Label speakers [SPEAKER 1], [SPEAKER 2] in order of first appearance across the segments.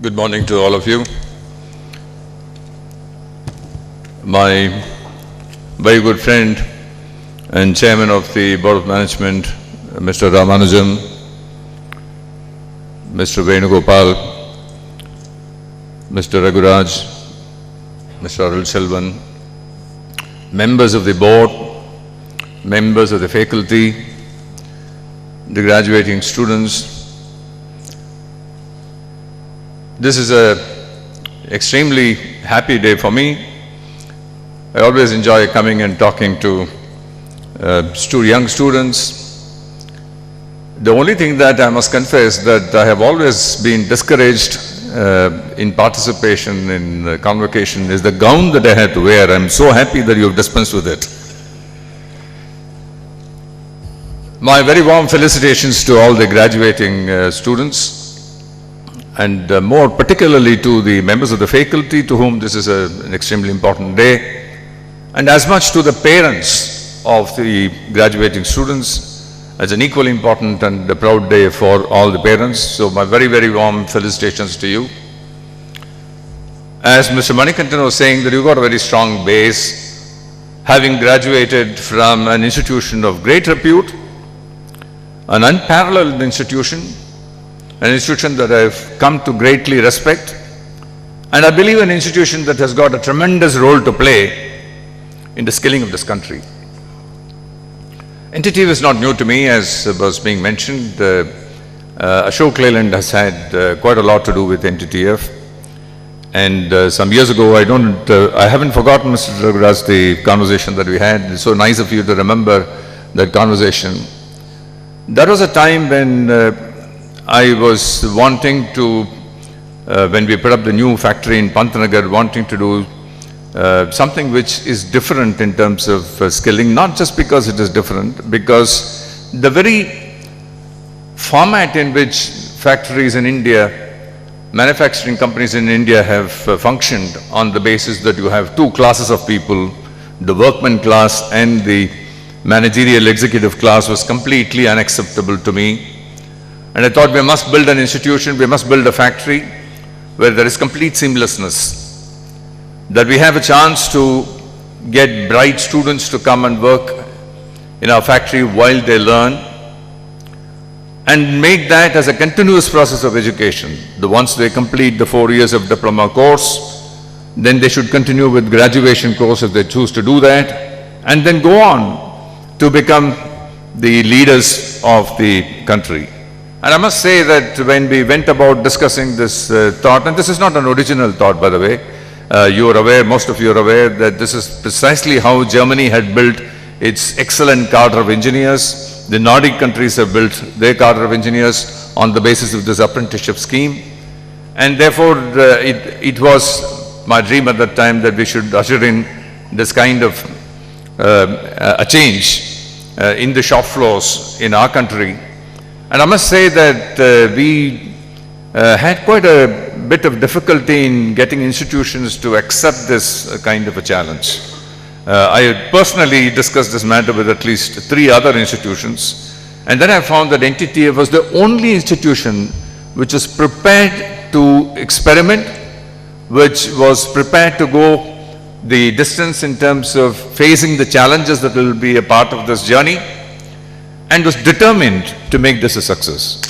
[SPEAKER 1] Good morning to all of you. My very good friend and chairman of the Board of Management, Mr. Ramanujam, Mr. Venugopal, Mr. Raguraj, Mr. Arul Selvan, members of the board, members of the faculty, the graduating students. This is an extremely happy day for me. I always enjoy coming and talking to young students. The only thing that I must confess that I have always been discouraged in participation in convocation is the gown that I had to wear. I'm so happy that you have dispensed with it. My very warm felicitations to all the graduating students, and more particularly to the members of the faculty to whom this is an extremely important day, and as much to the parents of the graduating students as an equally important and a proud day for all the parents. So my very, very warm felicitations to you. As Mr. Manikantan was saying, that you got a very strong base, having graduated from an institution of great repute, an unparalleled institution, an institution that I've come to greatly respect, and I believe an institution that has got a tremendous role to play in the skilling of this country. NTTF is not new to me, as was being mentioned. Ashok Leyland has had quite a lot to do with NTTF, and some years ago, I haven't forgotten, Mr. Raguraj, the conversation that we had. It's so nice of you to remember that conversation. That was a time when I was wanting to, when we put up the new factory in Pantnagar, wanting to do something which is different in terms of skilling, not just because it is different, because the very format in which factories in India, manufacturing companies in India have functioned on the basis that you have two classes of people, the workman class and the managerial executive class, was completely unacceptable to me. And I thought we must build an institution, we must build a factory where there is complete seamlessness, that we have a chance to get bright students to come and work in our factory while they learn, and make that as a continuous process of education. Once they complete the 4 years of diploma course, then they should continue with graduation course if they choose to do that, and then go on to become the leaders of the country. And I must say that when we went about discussing this thought, and this is not an original thought, by the way, you are aware, most of you are aware, that this is precisely how Germany had built its excellent cadre of engineers. The Nordic countries have built their cadre of engineers on the basis of this apprenticeship scheme. And therefore, it was my dream at that time that we should usher in this kind of a change in the shop floors in our country. And I must say that we had quite a bit of difficulty in getting institutions to accept this kind of a challenge. I had personally discussed this matter with at least 3 other institutions, and then I found that NTTF was the only institution which was prepared to experiment, which was prepared to go the distance in terms of facing the challenges that will be a part of this journey, and was determined to make this a success.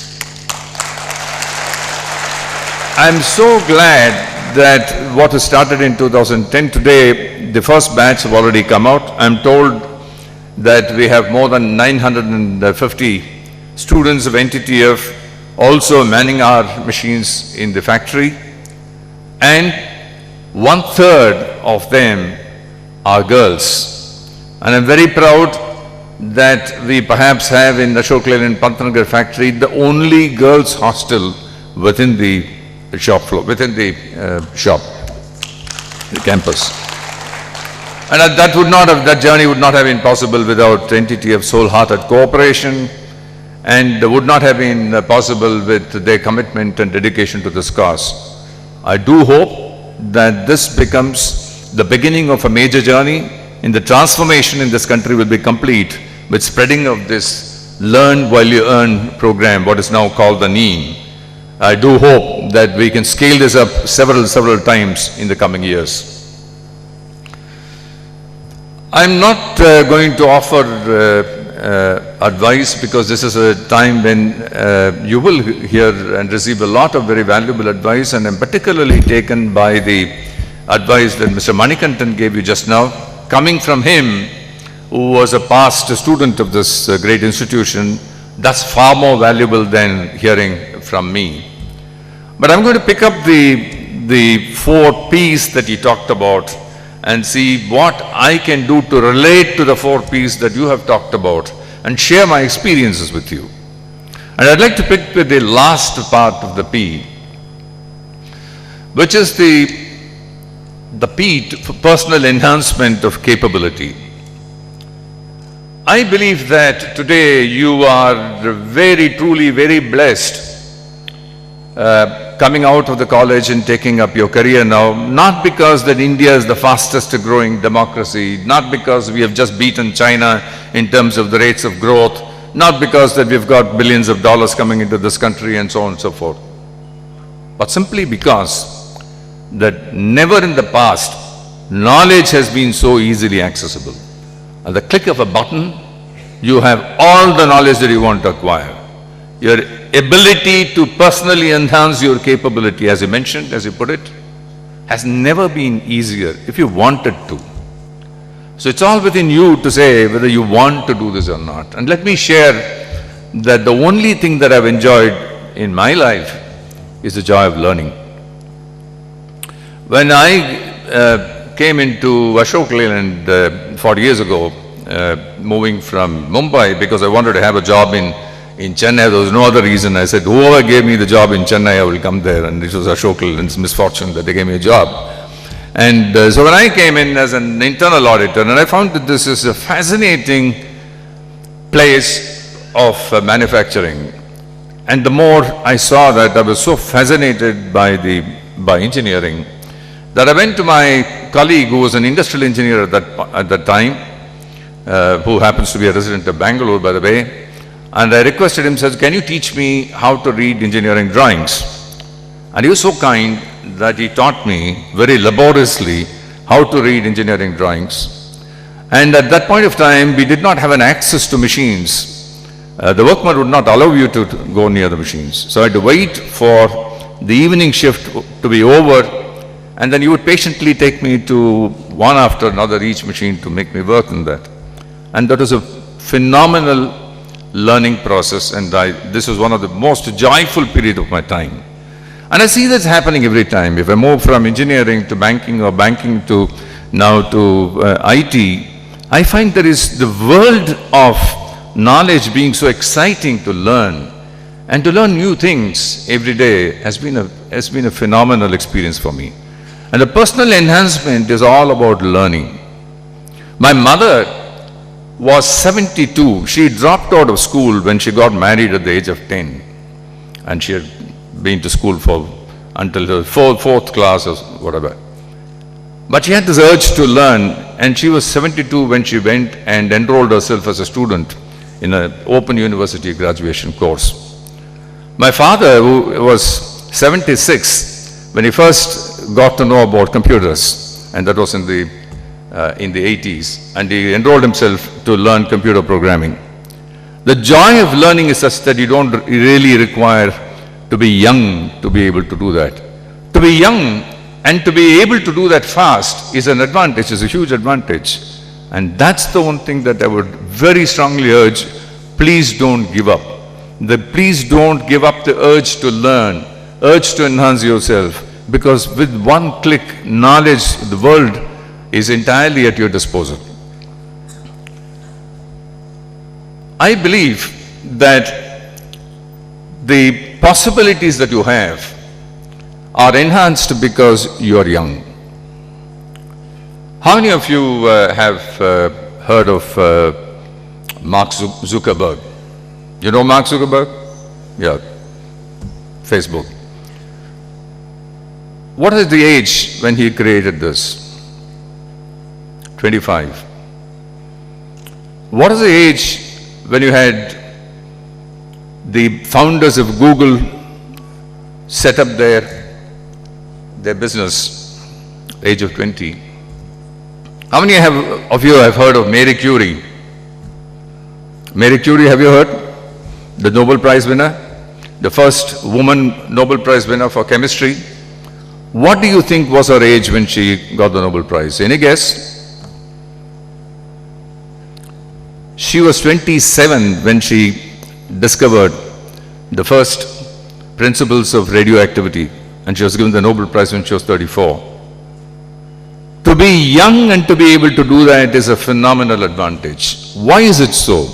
[SPEAKER 1] I'm so glad that what was started in 2010 today, the first batch have already come out. I'm told that we have more than 950 students of NTTF also manning our machines in the factory, and 1/3 of them are girls. And I'm very proud that we perhaps have in the Ashok Leyland Pantnagar factory the only girls hostel within the shop floor, within the shop, the campus. And that journey would not have been possible without NTTF's wholehearted cooperation, and would not have been possible with their commitment and dedication to this cause. I do hope that this becomes the beginning of a major journey in the transformation in this country will be complete with spreading of this Learn While You Earn program, what is now called the NEEM. I do hope that we can scale this up several times in the coming years. I'm not going to offer advice, because this is a time when you will hear and receive a lot of very valuable advice, and I'm particularly taken by the advice that Mr. Manikantan gave you just now, coming from him, who was a past student of this great institution. That's far more valuable than hearing from me. But I'm going to pick up the 4 P's that he talked about and see what I can do to relate to the 4 P's that you have talked about and share my experiences with you. And I'd like to pick with the last part of the P, which is the P for personal enhancement of capability. I believe that today you are truly very blessed coming out of the college and taking up your career now, not because that India is the fastest growing democracy, not because we have just beaten China in terms of the rates of growth, not because that we've got billions of dollars coming into this country and so on and so forth, but simply because that never in the past knowledge has been so easily accessible. At the click of a button, you have all the knowledge that you want to acquire. Your ability to personally enhance your capability, as you mentioned, as you put it, has never been easier if you wanted to. So it's all within you to say whether you want to do this or not. And let me share that the only thing that I've enjoyed in my life is the joy of learning. When I came into Ashok Leyland 40 years ago, moving from Mumbai, because I wanted to have a job in Chennai, there was no other reason. I said, whoever gave me the job in Chennai, I will come there. And it was Ashok Leyland's misfortune that they gave me a job. And so when I came in as an internal auditor, and I found that this is a fascinating place of manufacturing. And the more I saw that, I was so fascinated by engineering, that I went to my colleague who was an industrial engineer at that time, who happens to be a resident of Bangalore, by the way. And I requested him, says, can you teach me how to read engineering drawings? And he was so kind that he taught me very laboriously how to read engineering drawings. And at that point of time, we did not have an access to machines. The workman would not allow you to go near the machines. So I had to wait for the evening shift to be over, and then you would patiently take me to one after another each machine to make me work on that. And that was a phenomenal learning process, and this was one of the most joyful period of my time. And I see this happening every time. If I move from engineering to banking, or banking to now to IT, I find there is the world of knowledge being so exciting to learn, and to learn new things every day has been a phenomenal experience for me. And the personal enhancement is all about learning. My mother was 72. She dropped out of school when she got married at the age of 10. And she had been to school until her fourth class or whatever. But she had this urge to learn, and she was 72 when she went and enrolled herself as a student in an open university graduation course. My father, who was 76 when he first got to know about computers, and that was in the 80s, and he enrolled himself to learn computer programming. The joy of learning is such that you don't really require to be young to be able to do that. To be young and to be able to do that fast is an advantage, is a huge advantage. And that's the one thing that I would very strongly urge, please don't give up. Please don't give up the urge to learn, urge to enhance yourself, because with one click, knowledge, the world is entirely at your disposal. I believe that the possibilities that you have are enhanced because you are young. How many of you have heard of Mark Zuckerberg? You know Mark Zuckerberg? Yeah, Facebook. What is the age when he created this? 25. What is the age when you had the founders of Google set up their business, age of 20. How many of you have heard of Marie Curie? Marie Curie, have you heard? The Nobel Prize winner, the first woman Nobel Prize winner for chemistry. What do you think was her age when she got the Nobel Prize? Any guess? She was 27 when she discovered the first principles of radioactivity, and she was given the Nobel Prize when she was 34. To be young and to be able to do that is a phenomenal advantage. Why is it so?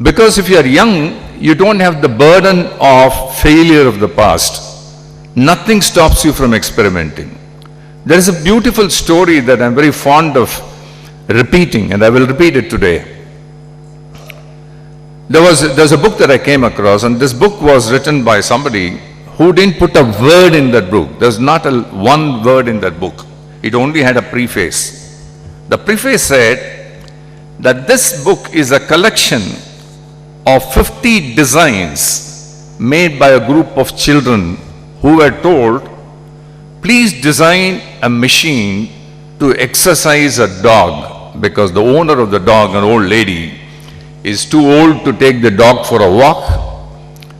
[SPEAKER 1] Because if you are young, you don't have the burden of failure of the past. Nothing stops you from experimenting. There is a beautiful story that I'm very fond of repeating, and I will repeat it today. There's a book that I came across, and this book was written by somebody who didn't put a word in that book. There's not one word in that book. It only had a preface. The preface said that this book is a collection of 50 designs made by a group of children who were told, please design a machine to exercise a dog, because the owner of the dog, an old lady, is too old to take the dog for a walk,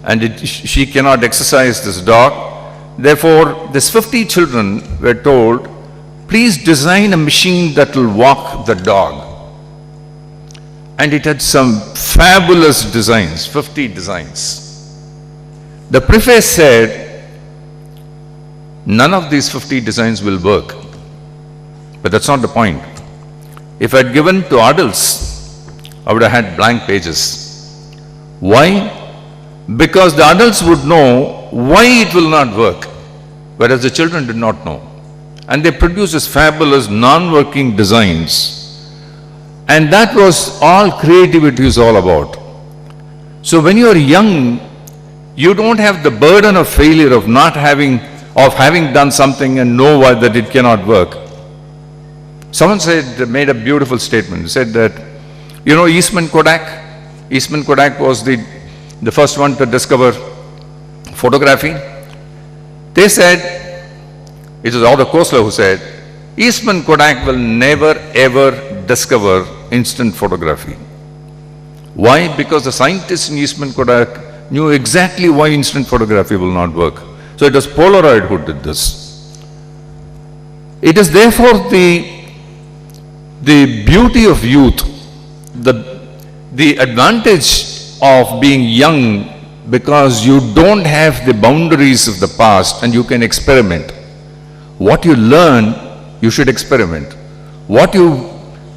[SPEAKER 1] and she cannot exercise this dog. Therefore, these 50 children were told, please design a machine that will walk the dog. And it had some fabulous designs, 50 designs. The preface said, none of these 50 designs will work. But that's not the point. If I had given to adults, I would have had blank pages. Why? Because the adults would know why it will not work, whereas the children did not know. And they produced these fabulous non-working designs. And that was all creativity is all about. So when you are young, you don't have the burden of failure of having done something and know why that it cannot work. Someone made a beautiful statement. He said that, you know Eastman Kodak? Eastman Kodak was the first one to discover photography. They said, it was Arthur Koestler who said, Eastman Kodak will never ever discover instant photography. Why? Because the scientists in Eastman Kodak knew exactly why instant photography will not work. So it was Polaroid who did this. It is therefore the beauty of youth, the advantage of being young, because you don't have the boundaries of the past and you can experiment. What you learn, you should experiment. What you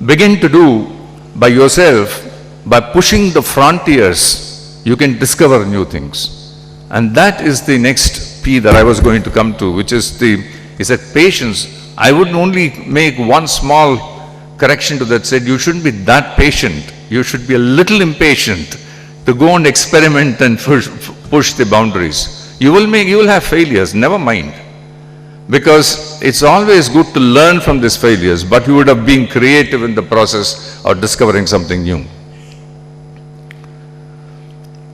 [SPEAKER 1] begin to do by yourself, by pushing the frontiers, you can discover new things. And that is the next P that I was going to come to, which is patience. I would only make one small correction to that. Said you shouldn't be that patient. You should be a little impatient to go and experiment and push the boundaries. You will have failures, never mind. Because it's always good to learn from these failures, but you would have been creative in the process of discovering something new.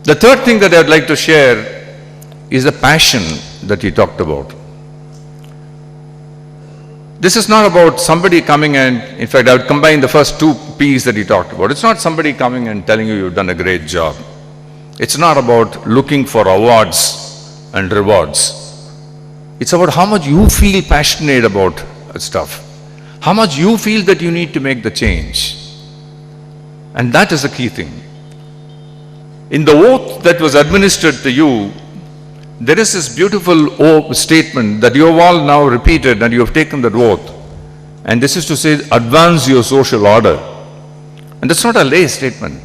[SPEAKER 1] The third thing that I'd like to share is the passion that he talked about. This is not about somebody coming and, in fact, I would combine the first two P's that he talked about. It's not somebody coming and telling you you've done a great job. It's not about looking for awards and rewards. It's about how much you feel passionate about stuff. How much you feel that you need to make the change. And that is the key thing. In the oath that was administered to you, there is this beautiful statement that you have all now repeated and you have taken that oath. And this is to say, advance your social order. And that's not a lay statement.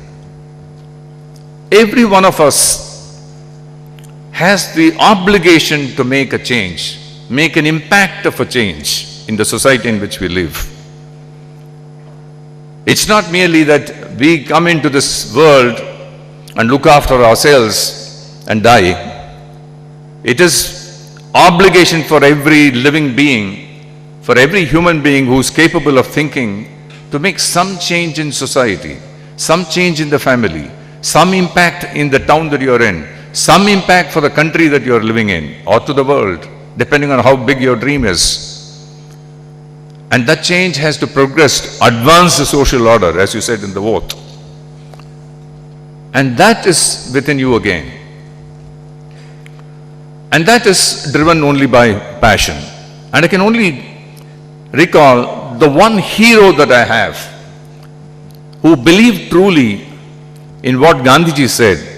[SPEAKER 1] Every one of us has the obligation to make a change, make an impact of a change in the society in which we live. It's not merely that we come into this world and look after ourselves and die. It is obligation for every living being, for every human being who is capable of thinking, to make some change in society, some change in the family, some impact in the town that you are in, some impact for the country that you are living in or to the world, depending on how big your dream is. And that change has to progress, advance the social order, as you said in the oath. And that is within you again. And that is driven only by passion. And I can only recall the one hero that I have who believed truly in what Gandhiji said,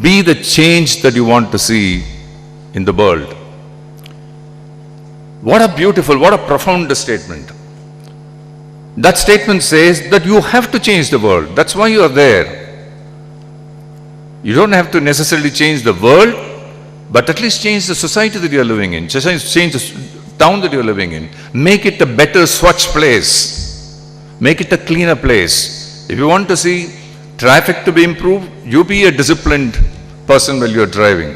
[SPEAKER 1] be the change that you want to see in the world. What a beautiful, what a profound statement. That statement says that you have to change the world. That's why you are there. You don't have to necessarily change the world, but at least change the society that you are living in, change the town that you are living in. Make it a better Swachh place. Make it a cleaner place. If you want to see traffic to be improved, you be a disciplined person while you are driving.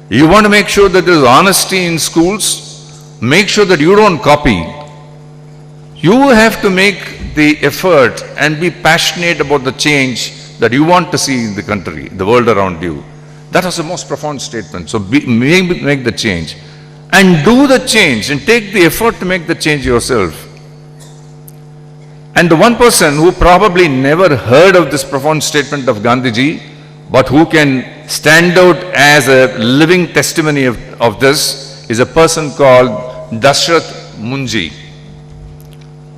[SPEAKER 1] You want to make sure that there is honesty in schools, make sure that you don't copy. You have to make the effort and be passionate about the change that you want to see in the country, the world around you. That was the most profound statement. So make the change. And do the change and take the effort to make the change yourself. And the one person who probably never heard of this profound statement of Gandhiji, but who can stand out as a living testimony of this, is a person called Dashrath Munji.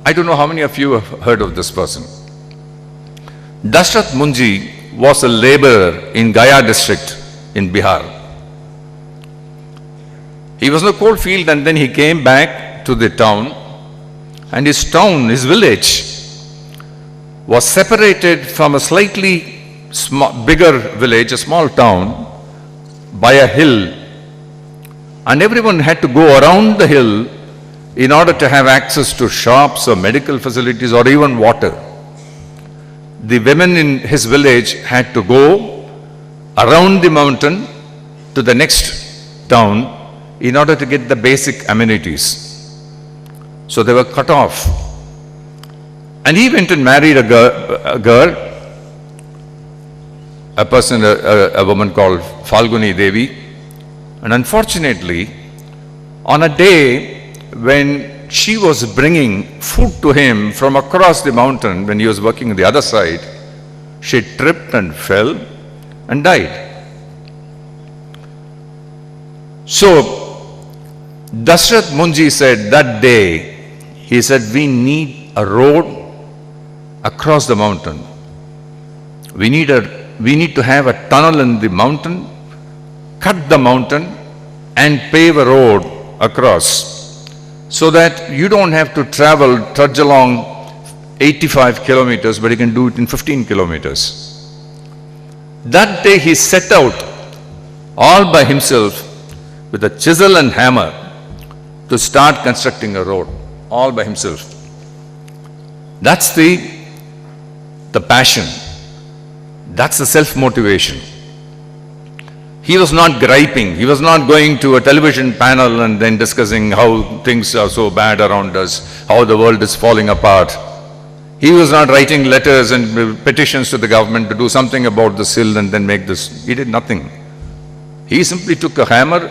[SPEAKER 1] I don't know how many of you have heard of this person. Dashrath Munji was a laborer in Gaya district in Bihar. He was in a coal field and then he came back to the town, and his town, his village, was separated from a slightly bigger village, a small town, by a hill. And everyone had to go around the hill in order to have access to shops or medical facilities or even water. The women in his village had to go around the mountain to the next town in order to get the basic amenities. So they were cut off. And he went and married a girl, a woman called Falguni Devi. And unfortunately, on a day when she was bringing food to him from across the mountain, when he was working on the other side, she tripped and fell and died. So, Dashrath Munji said that day, he said, we need a road across the mountain. We need to have a tunnel in the mountain, cut the mountain and pave a road across, so that you don't have to trudge along 85 kilometers, but you can do it in 15 kilometers. That day he set out all by himself with a chisel and hammer to start constructing a road, all by himself. That's the passion. That's the self-motivation. He was not griping. He was not going to a television panel and then discussing how things are so bad around us, how the world is falling apart. He was not writing letters and petitions to the government to do something about this hill and then make this. He did nothing. He simply took a hammer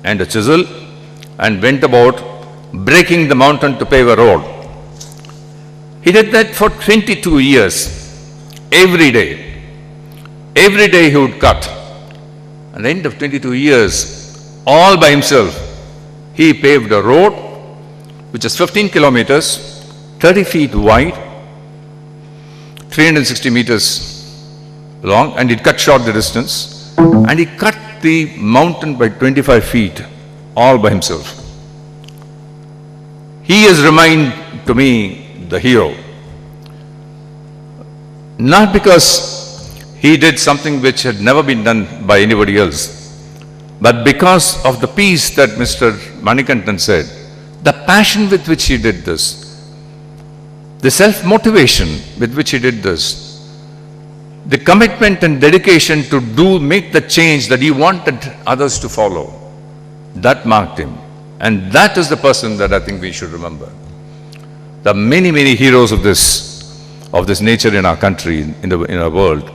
[SPEAKER 1] and a chisel and went about breaking the mountain to pave a road. He did that for 22 years, every day. Every day he would cut. At the end of 22 years, all by himself, he paved a road which is 15 kilometers, 30 feet wide, 360 meters long, and it cut short the distance, and he cut the mountain by 25 feet, all by himself. He has remained to me the hero. Not because he did something which had never been done by anybody else, but because of the peace that Mr. Manikantan said, the passion with which he did this, the self-motivation with which he did this, the commitment and dedication to make the change that he wanted others to follow, that marked him. And that is the person that I think we should remember. There are many, many heroes of this nature in our country, in our world.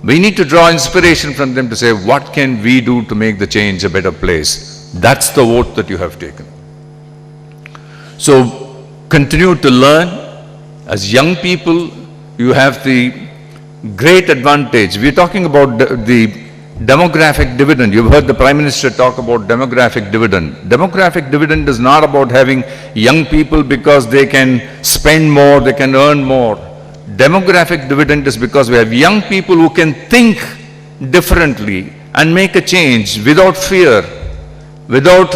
[SPEAKER 1] We need to draw inspiration from them to say, what can we do to make the change a better place? That's the vote that you have taken. So continue to learn. As young people, you have the great advantage. We're talking about the demographic dividend. You've heard the Prime Minister talk about demographic dividend. Demographic dividend is not about having young people because they can spend more, they can earn more. Demographic dividend is because we have young people who can think differently and make a change without fear, without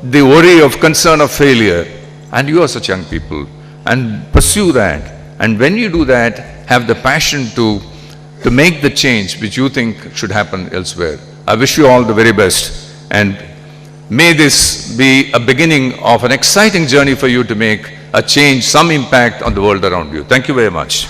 [SPEAKER 1] the worry of concern of failure. And you are such young people, and pursue that. And when you do that, have the passion to make the change which you think should happen elsewhere. I wish you all the very best, and may this be a beginning of an exciting journey for you to make a change, some impact on the world around you. Thank you very much.